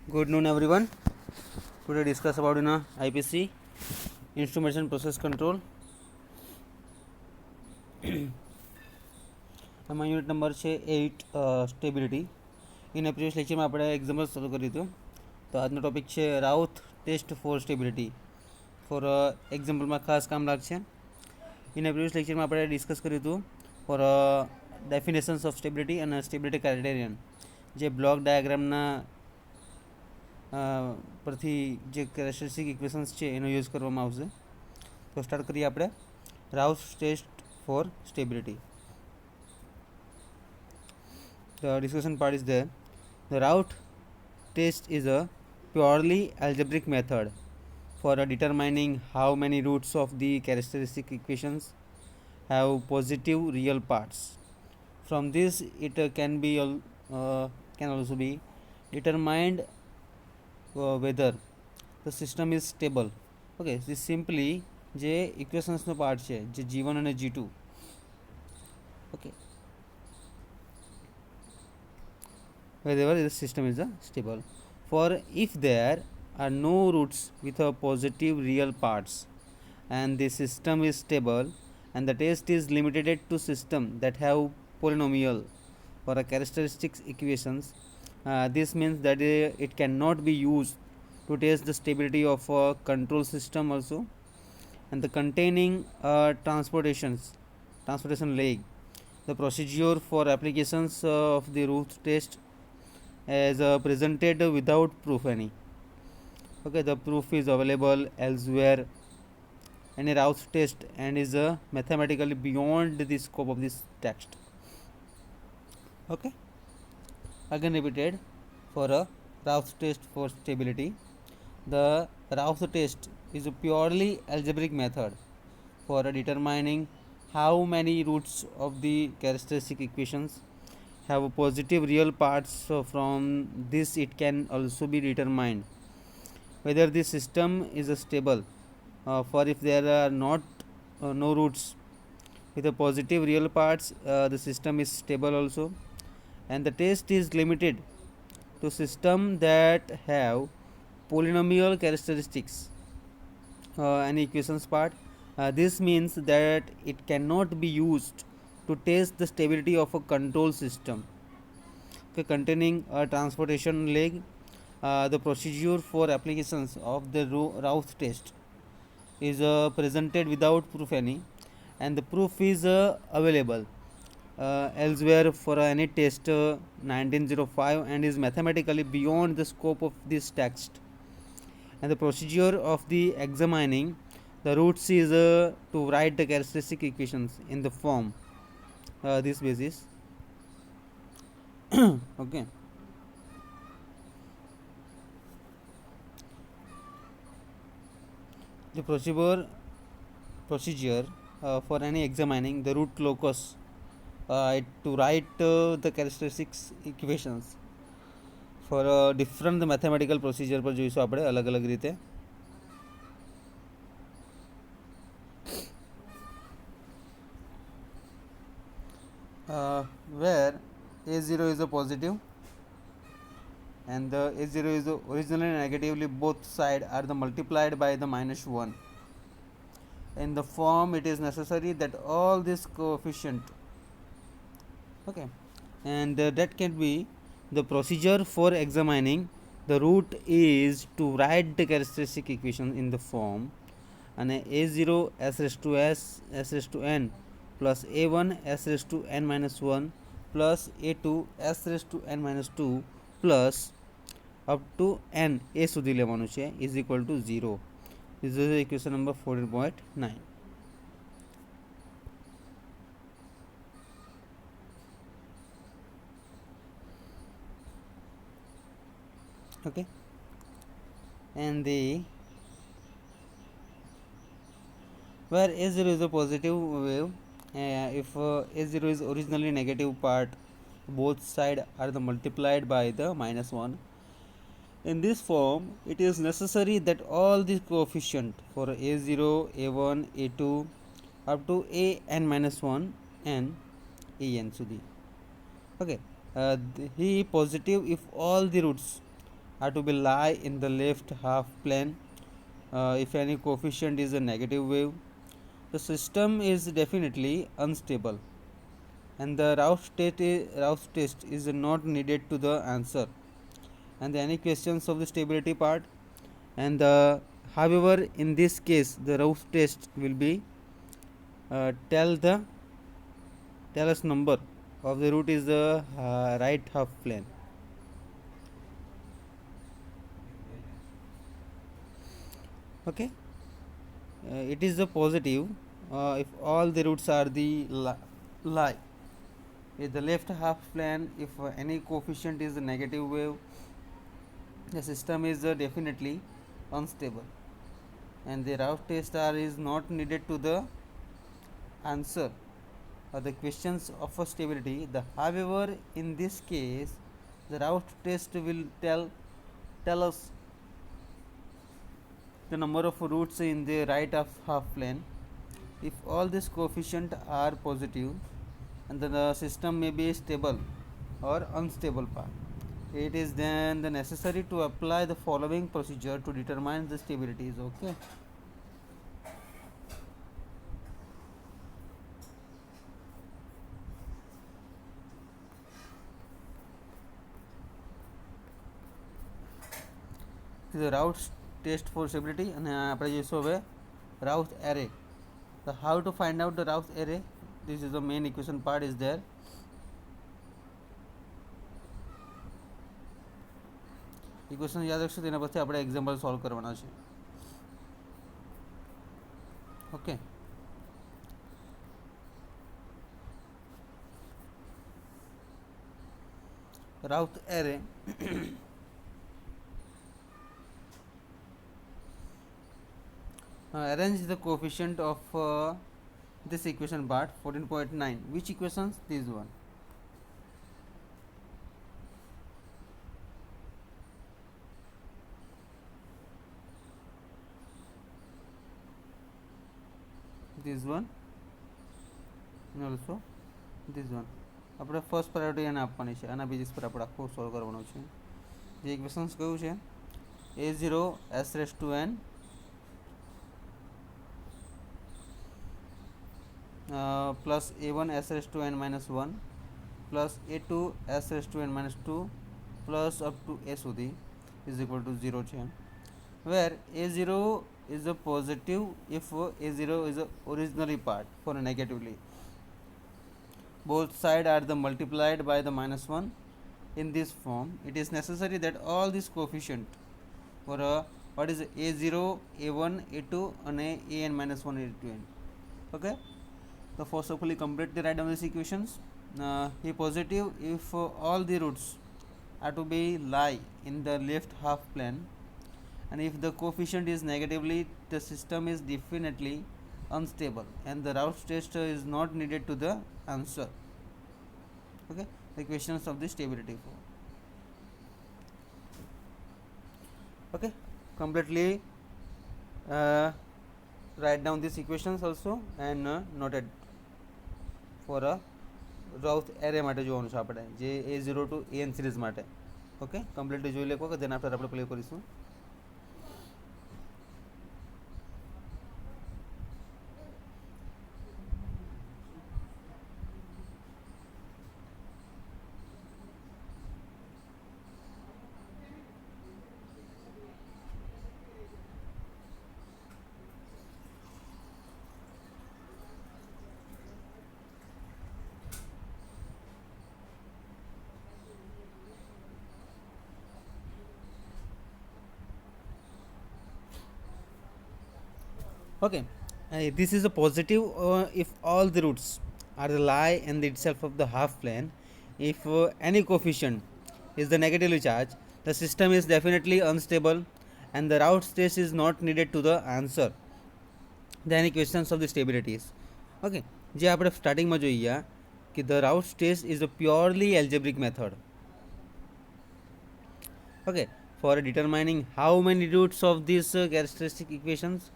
Good noon, everyone. Today discuss about IPC, Instrumentation Process Control. એમાં unit number છે 8 stability. એના previous લેક્ચરમાં આપણે એક્ઝામ્પલ શરૂ કર્યું હતું. તો આજનો ટોપિક છે Routh test for stability. For એક્ઝામ્પલમાં ખાસ કામ લાગશે. એના પ્રીવિયસ લેક્ચરમાં આપણે ડિસ્કસ કર્યું હતું ફોર ડેફિનેશન્સ ઓફ સ્ટેબિલિટી અને સ્ટેબિલિટી ક્રાઇટેરિયન, જે બ્લોક ડાયાગ્રામના પરથી જે કેરેક્ટરિસ્ટિક ઇક્વેશન્સ છે એનો યુઝ કરવામાં આવશે. તો સ્ટાર્ટ કરીએ આપણે Routh test for stability. The discussion part is there. The route test is a purely algebraic method for determining how many roots of the characteristic equations have positive real parts. From this, it can also be determined whether the system is stable. Okay, this simply જે ઇક્વેશન્સનો part છે, જે G1 અને G2. Okay, whether the system is stable. For if there are no roots with a positive real parts and the system is stable, and the test is limited to system that have polynomial or a characteristics equations, this means that it cannot be used to test the stability of a control system also, and the containing transportation leg. The procedure for applications of the root test as presented without proof any. Okay, the proof is available elsewhere in a Routh test and is mathematically beyond the scope of this text. Okay, again repeated, for a Routh test for stability. The Routh test is a purely algebraic method for determining how many roots of the characteristic equations have positive real parts. So from this it can also be determined whether the system is stable. For if there are not no roots with a positive real parts, the system is stable also, and the test is limited to system that have polynomial characteristics and equations part. This means that it cannot be used to test the stability of a control system. Okay, containing a transportation leg. The procedure for applications of the Routh test is presented without proof any, and the proof is available elsewhere for any test 1905 and is mathematically beyond the scope of this text. And the procedure of the examining the roots is to write the characteristic equations in the form this basis. Okay, the procedure for any examining the root locus to write the characteristics equations for different mathematical procedure પર જોઈશું આપણે અલગ અલગ રીતે. Where A0 is a positive and the A0 is originally negatively, both sides are the multiplied by the -1. In the form, it is necessary that all this coefficient, okay, and that can be the procedure for examining the root is to write the characteristic equation in the form and A0 s raised to s raised to n plus A1 s raised to n minus 1 plus A2 s raised to n minus 2 plus up to n a સુધી લેવાનું છે is equal to 0. This is equation number 14.9. Okay, and the where A0 is a positive wave, if A0 is originally negative part, both sides are the multiplied by the -1. In this form, it is necessary that all the coefficient for A0, A1, A2 up to an minus 1 and an સુધી. Okay, he positive if all the roots are to be lie in the left half plane if any coefficient is a negative wave. The system is definitely unstable and the Rao's test is not needed to the answer. And any questions of the stability part, and however in this case the Rao's test will be tell the tell us number of the root is the right half plane. Okay, it is the positive if all the roots are the lie in the left half plane. If any coefficient is a negative wave, the system is definitely unstable and the Rao's test R is not needed to the answer the questions of stability. The however in this case the Rao's test will tell us the number of roots in the right of half plane if all these coefficients are positive, and the system may be stable or unstable part. It is then the necessary to apply the following procedure to determine the stabilities. Okay. The Rao's test for stability અને આપણે જોઈશું હવે Rao's array. So how to find out the Rao's array? This is the main equation part is there. Equation યાદ રાખશો તેના પછી આપણે example solve કરવાના છે. Okay, Rao's array arrange the coefficient of this equation part 14.9. Which equations? This one. This one and also this one. આપણે first priority એને આપવાની છે, આના બેઝિસ પર આપણે આખું સોલ્વ કરવાનું છે. જે ઇક્વેશન્સ કયું છે a0 s raised to n plus a1 s raised to n minus 1 plus a2 s raised to n minus 2 plus up to a સુધી is equal to 0 છે, where a0 is a positive if a0 is a originally part for a negatively. Both sides are the multiplied by the minus 1. In this form, it is necessary that all these coefficient for what is a0, a1, a2 and an minus 1, a2n. Okay, so forcefully complete the write down these equations. A positive if all the roots are to be lie in the left half plane, and if the coefficient is negatively, the system is definitely unstable and the Rao's test is not needed to the answer. Okay, the equations of the stability form. Okay, completely write down these equations also and noted for a Rao's array માટે જોવાનું છે આપણે, જે a0 to an series માટે. Okay, completely જોઈ લેખો કે તેના આફ્ટર આપણે પ્લે કરીશું. Okay, this is a positive if all the roots are the lie in the itself of the half plane. If any coefficient is the negatively charged, the system is definitely unstable and the Rao's test is not needed to the answer. The any questions of the stabilities. Okay, જે આપણે સ્ટાર્ટિંગમાં જોઈએ કે the Rao's test is a purely algebraic method. Okay, for determining how many roots of these characteristic equations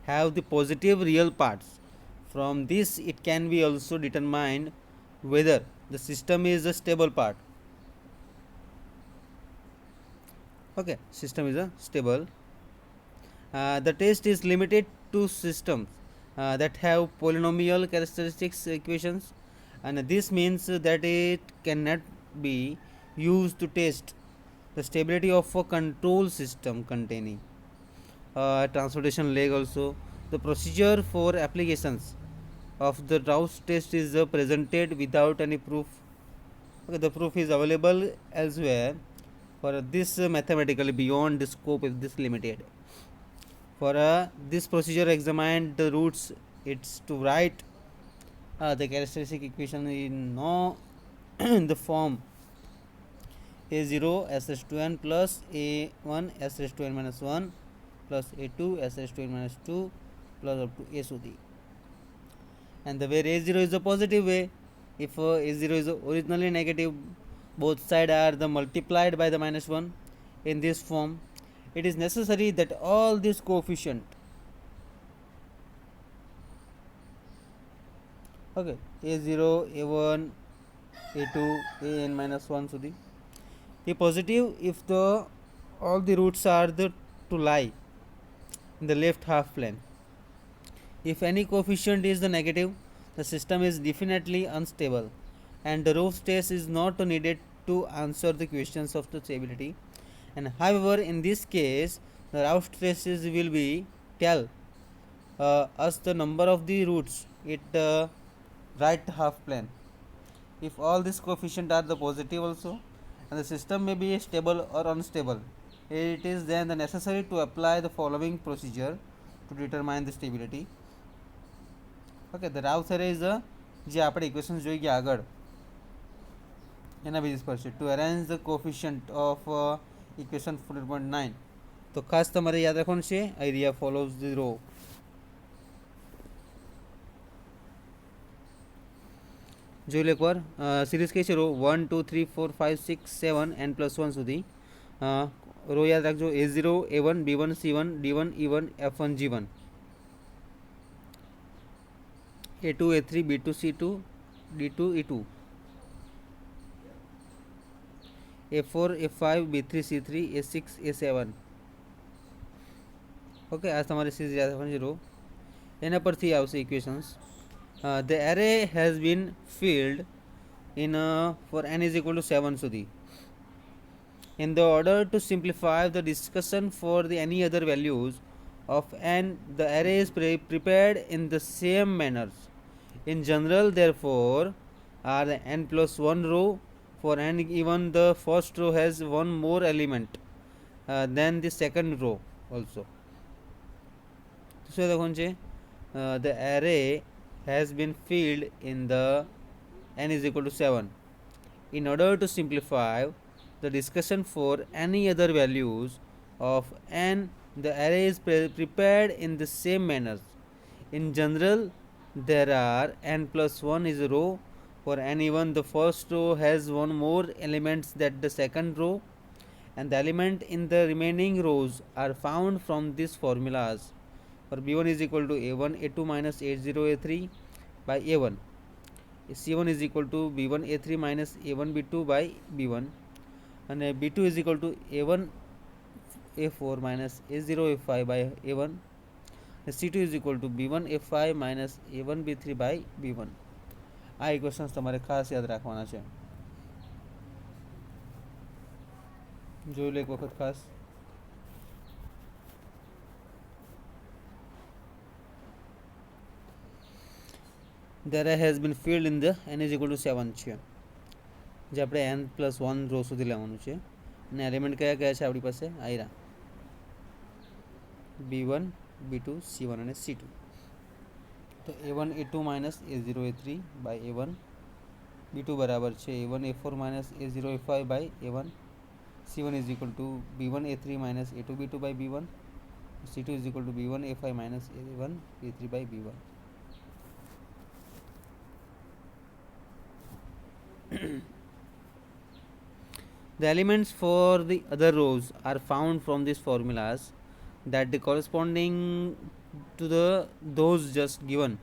have the positive real parts. From this it can be also determined whether the system is a stable part. Okay, system is a stable. The test is limited to systems that have polynomial characteristics equations, and this means that it cannot be used to test the stability of a control system containing transportation leg. Also, the procedure for applications of the Rouse test is presented without any proof. Okay, the proof is available elsewhere. For this mathematically beyond the scope is this limited. For this procedure examine the roots, it's to write the characteristic equation in no in the form a0 s raised to n plus a1 s raised to n minus 1 plus a2 s raised to n minus 2 plus up to a સુધી. And the where a0 is a positive way, if a0 is originally negative, both sides are the multiplied by the minus 1 in this form, it is necessary that all these coefficient, okay, a0 a1 a2 an minus 1 સુધી, a positive if the all the roots are the to lie in the left half plane. If any coefficient is the negative, the system is definitely unstable, and the Rove's test is not needed to answer the questions of the stability. And however, in this case, the Rove's test will be tell us the number of the roots it right half plane. If all these coefficients are the positive also, and the system may be stable or unstable, it is then the necessary to apply the following procedure to determine the stability. Okay, the Rao there is જે આપણે equations જોઈ ગયા આગળ એના basis પર છે to arrange the coefficient of equation 4.9. તો ખાસ તમારે યાદ રાખવાનું છે એરિયા ફોલોઝ ધ રો. જોઈ લો એકવાર સિરીઝ કઈ છે રો 1 2 3 4 5 6 7 n+1 સુધી. રો યાદ રાખજો a0 a1 b1 c1 d1 e1 f1 g1 a2 a3 b2 c2 d2 e2 a4 a5 b3 c3 a6 a7. Okay, આ તમારી સિરીઝ યાદ રાખવાની છે રો. એના પરથી આવશે equations. The array has been filled in for n is equal to 7 સુધી. In the order to simplify the discussion for the any other values of n, the array is prepared in the same manner. In general, therefore, are the n plus 1 row. For n even the first row has one more element than the second row also. So the array has been filled in the n is equal to 7. In order to simplify the discussion for any other values of n, the array is prepared in the same manner. In general, there are n plus 1 is a row. For n even the first row has one more elements than the second row, and the element in the remaining rows are found from these formulas. For b1 is equal to a1 a2 minus a0 a3 by a1. c1 is equal to b1 a3 minus a1 b2 by b1, and b2 is equal to a1 a4 minus a0 a5 by a1. c2 is equal to b1 a5 minus a1 b3 by b1. આ equations તમારે ખાસ યાદ રાખવાના છે. જોઈ લો એક વખત ખાસ. The array has been filled in the n is equal to 7 છે, જે આપણે n+1 રો સુધી લેવાનું છે. અને એલિમેન્ટ કયા કયા છે આપણી પાસે? આયરા b1 b2 c1 અને c2. તો a1 a2 minus a0 a3 by a1, b2 બરાબર છે a1 a4 minus a0 a5 by a1, c1 is equal to b1 a3 minus a2 b2 by b1, c2 is equal to b1 a5 minus a1 b3 by b1. The elements for the other rows are found from these formulas that the corresponding to the those just given.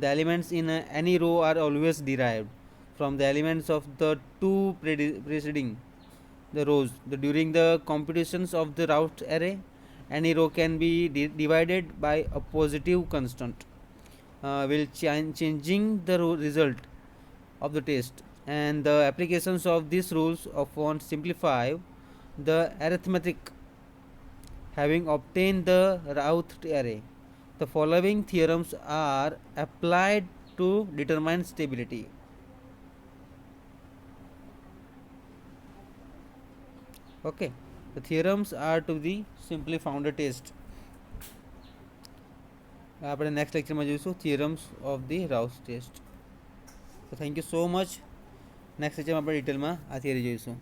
The elements in any row are always derived from the elements of the two preceding the rows. During the computations of the route array, any row can be divided by a positive constant, will changing the result of the test. And the applications of these rules often simplify the arithmetic. Having obtained the route array, the following theorems are applied to determine stability. Okay, the theorems are to the simply found a test. આપણે next લેક્ચરમાં જોઈશું થિયરમ્સ of the rouse test. તો thank you so much. Next લેક્ચરમાં આપણે ડિટેલમાં આ theory જોઈશું.